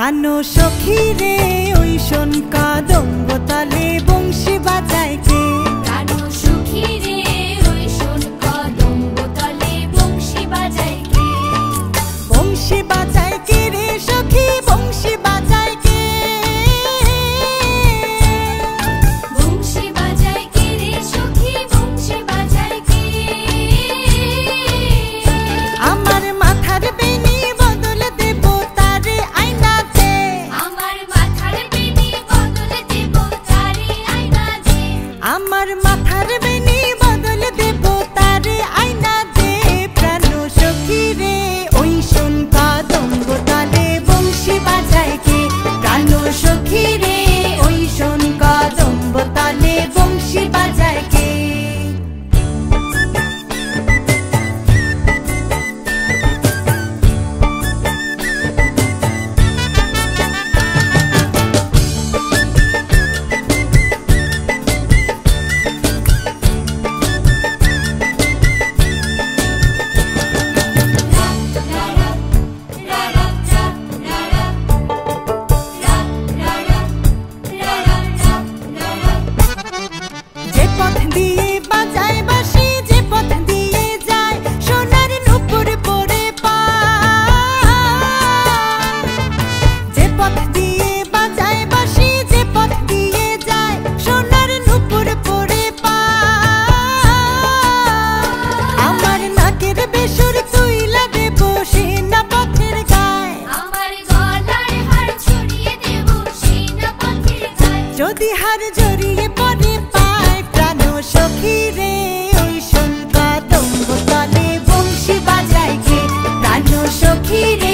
প্রাণ সখী রে ওই শোন কদম্ব তলে বংশী বাজায় কে। প্রাণ সখী রে ওই শোন কদম্ব তলে বংশী বাজায় কে। বংশী বাজায় কে রে সখী বংশী বাজায় কে। বংশী বাজায় কে রে সখী বংশী বাজায় কে। আমার মাথার বেনি বদল দেব তারে আয়না দে। আমার মাথার বেনি বদল দেব তারে আয়না দে। আমার মাথার বেনি বদল দেব তারে আয়না দে। প্রাণ সখী রে ওই শোন কদম্ব তলে বংশী বাজায় কে। প্রাণ সখী রে ওই শোন কদম্ব তলে বংশী বাজায় কে। যে পথ দিয়ে বাজায় বাঁশি যে পথ দিয়ে যায় সোনার নূপুর পরে পায়। যে পথ দিয়ে বাজায় বাঁশি যে পথ দিয়ে যায় সোনার নূপুর পরে পায়। আমার নাকের বেসুর তুইলা দেব সেনা পথের গায়। আমার গলার হার ছড়িয়ে দেব সেনা পথের গায়। যদি হার জড়িয়ে পড়ে পায় প্রাণ সখী রে ওই শোন কদম্ব তলে বংশী বাজায় কে। প্রাণ সখী রে